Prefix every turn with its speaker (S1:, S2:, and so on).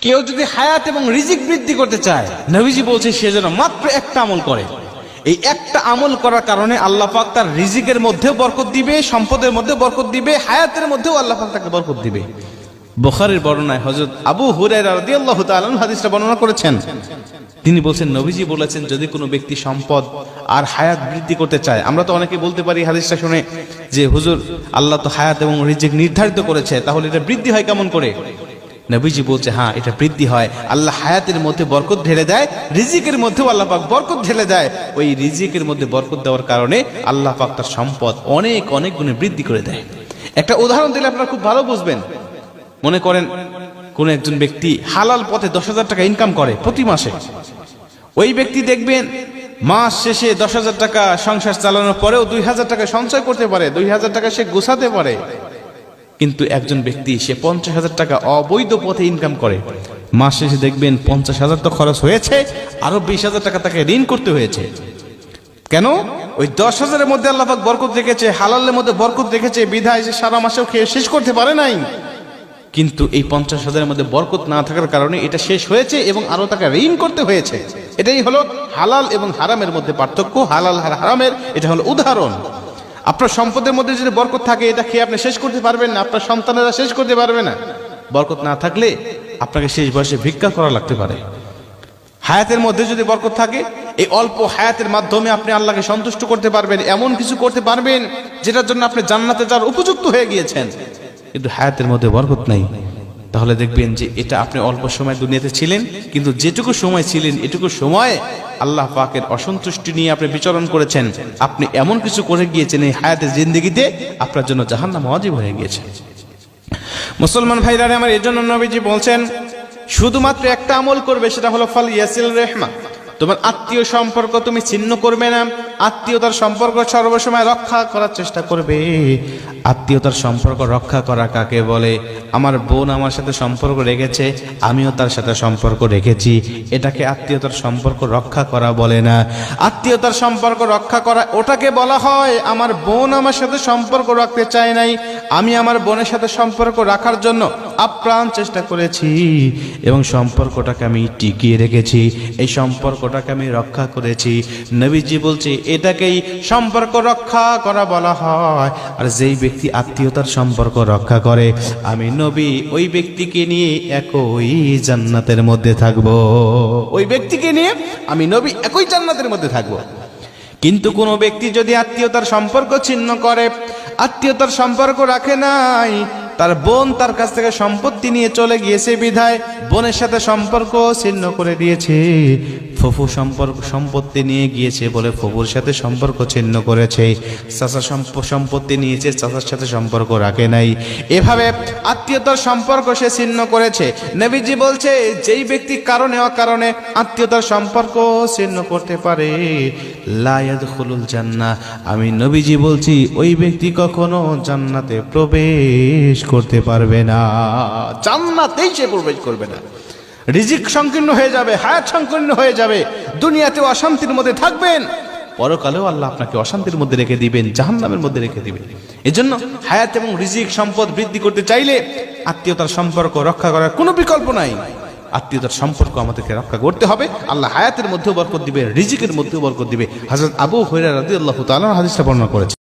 S1: কেউ যদি হায়াত এবং রিজিক বৃদ্ধি করতে চায়, নবীজি বলছে সে যেন মাত্র একটা আমল করে। এই একটা আমল করার কারণে আল্লাহ পাক তার রিজিকের মধ্যেও বরকত দিবে, সম্পদের মধ্যে বরকত দিবে, হায়াতের মধ্যেও আল্লাহ পাক তাকে বরকত দিবে। বুখারীর বর্ণনায় হযরত আবু হুরায়রা রাদিয়াল্লাহু তাআলা হাদিসটা বর্ণনা করেছেন। তিনি বলছেন নবীজি বলেছেন যদি কোনো ব্যক্তি সম্পদ আর হায়াত বৃদ্ধি করতে চায়, আমরা তো অনেকে বলতে পারি হাদিসটা শুনে যে হুজুর আল্লাহ তো হায়াত এবং রিজিক নির্ধারিত করেছে, তাহলে এটা বৃদ্ধি হয় কেমন করে? নবীজি বলছে হ্যাঁ, এটা বৃদ্ধি হয়। আল্লাহ হায়াতের মধ্যে বরকত ঢেলে দেয়, রিজিকের মধ্যেও আল্লাহ পাক বরকত ঢেলে দেয়। ওই রিজিকের মধ্যে বরকত দেওয়ার কারণে আল্লাহ পাক তার সম্পদ অনেক অনেক গুণে বৃদ্ধি করে দেয়। একটা উদাহরণ দিলে আপনারা খুব ভালো বুঝবেন। মনে করেন কোন একজন ব্যক্তি হালাল পথে 10,000 টাকা ইনকাম করে প্রতি মাসে। ওই ব্যক্তি দেখবেন মাস শেষে 10,000 টাকা সংসার চালানোর পরেও 2,000 টাকা সঞ্চয় করতে পারে, 2,000 টাকা সে গোছাতে পারে। কিন্তু একজন ব্যক্তি সে 50,000 টাকা অবৈধ পথে ইনকাম করে, মাস শেষে দেখবেন 50,000 তো খরচ হয়েছে, আরো 20,000 টাকা তাকে ঋণ করতে হয়েছে। কেন? ওই 10,000-এর মধ্যে আল্লাহ পাক বরকত রেখেছে, হালালের মধ্যে বরকত রেখেছে, বিধায় সে সারা মাসেও খেয়ে শেষ করতে পারে নাই। কিন্তু এই 50,000-এর মধ্যে বরকত না থাকার কারণে এটা শেষ হয়েছে এবং আরো তাকে ঋণ করতে হয়েছে। এটাই হলো হালাল এবং হারামের মধ্যে পার্থক্য, হালাল আর হারামের। এটা হলো উদাহরণ। আপনার সম্পদের মধ্যে যদি বরকত থাকে, এটা খেয়ে আপনি শেষ করতে পারবেন না, আপনার সন্তানেরা শেষ করতে পারবে না। বরকত না থাকলে আপনাকে শেষ বয়সে ভিক্ষা করা লাগতে পারে। হায়াতের মধ্যে যদি বরকত থাকে, এই অল্প হায়াতের মাধ্যমে আপনি আল্লাহকে সন্তুষ্ট করতে পারবেন, এমন কিছু করতে পারবেন যেটার জন্য আপনি জান্নাতে যাওয়ার উপযুক্ত হয়ে গিয়েছেন। কিন্তু হায়াতের মধ্যে বরকত নাই, তাহলে দেখবেন যে এটা আপনি অল্প সময় দুনিয়াতে ছিলেন, কিন্তু যেটুকু সময় ছিলেন এটুকু সময় আল্লাহ পাকের অসন্তুষ্টি নিয়ে আপনি বিচরণ করেছেন। আপনি এমন কিছু করে গিয়েছেন এই হায়াতের জিন্দেগিতে আপনার জন্য জাহান্নাম ওয়াজিব হয়ে গিয়েছে। মুসলমান ভাইরা আমার, এই জন্য নবীজি বলছেন শুধুমাত্র একটা আমল করবে, সেটা হলো ফাল ইয়াসিল রেহমা। তোমার আত্মীয় সম্পর্ক তুমি ছিন্ন করবে না, আত্মীয়তার সম্পর্ক সর্বসময় রক্ষা করার চেষ্টা করবে। আত্মীয়তার সম্পর্ক রক্ষা করা কাকে বলে? আমার বোন আমার সাথে সম্পর্ক রেখেছে, আমিও তার সাথে সম্পর্ক রেখেছি, এটাকে আত্মীয়তার সম্পর্ক রক্ষা করা বলে না। আত্মীয়তার সম্পর্ক রক্ষা করা ওটাকে বলা হয় আমার বোন আমার সাথে সম্পর্ক রাখতে চায় নাই, আমি আমার বোনের সাথে সম্পর্ক রাখার জন্য আপ্রাণ চেষ্টা করেছি এবং সম্পর্কটাকে আমি টিকিয়ে রেখেছি, এই সম্পর্কটাকে আমি রক্ষা করেছি। নবীজি বলছে এটাকেই সম্পর্ক রক্ষা করা বলা হয়। আর যেই ব্যক্তি আত্মীয়তার সম্পর্ক রক্ষা করে, আমি নবী ওই ব্যক্তিকে নিয়ে একই জান্নাতের মধ্যে থাকব। ওই ব্যক্তিকে নিয়ে আমি নবী একই জান্নাতের মধ্যে থাকব। কিন্তু কোন ব্যক্তি যদি আত্মীয়তার সম্পর্ক ছিন্ন করে, আত্মীয়তার সম্পর্ক রাখে নাই, তার বোন তার কাছ থেকে সম্পত্তি নিয়ে চলে গিয়েছে বিধায় বোনের সাথে সম্পর্ক ছিন্ন করে দিয়েছে, ফুফু সম্পত্তি নিয়ে গিয়েছে বলে ফুফুর সাথে সম্পর্ক ছিন্ন করেছে, চাচা সম্পত্তি নিয়েছে, চাচার সাথে সম্পর্ক রাখে নাই, এভাবে আত্মীয়তার সম্পর্ক সে ছিন্ন করেছে। নবীজি বলছে যেই ব্যক্তি কারণে অকারণে আত্মীয়তার সম্পর্ক ছিন্ন করতে পারে, লা ইয়াদখুলুল জান্নাহ, আমি নবীজি বলছি ওই ব্যক্তি কখনো জান্নাতে প্রবেশ করতে পারবে না, জান্নাতেই সে প্রবেশ করবে না। রিজিক সংকীর্ণ হয়ে যাবে, হায়াত সংকীর্ণ হয়ে যাবে, দুনিয়াতেও অশান্তির মধ্যে থাকবেন, পরকালেও আল্লাহ আপনাকে অশান্তির মধ্যে রেখে দিবেন, জাহান্নামের মধ্যে রেখে দিবেন। এজন্য হায়াত এবং রিজিক সম্পদ বৃদ্ধি করতে চাইলে আত্মীয়তার সম্পর্ক রক্ষা করার কোনো বিকল্প নাই। আত্মীয়তার সম্পর্ক আমাদেরকে রক্ষা করতে হবে। আল্লাহ হায়াতের মধ্যেও বরকত দিবে, রিজিকের মধ্যেও বরকত দিবে। হযরত আবু হুরায়রা রাদিয়াল্লাহু তাআলা হাদিসটা বর্ণনা করেছেন।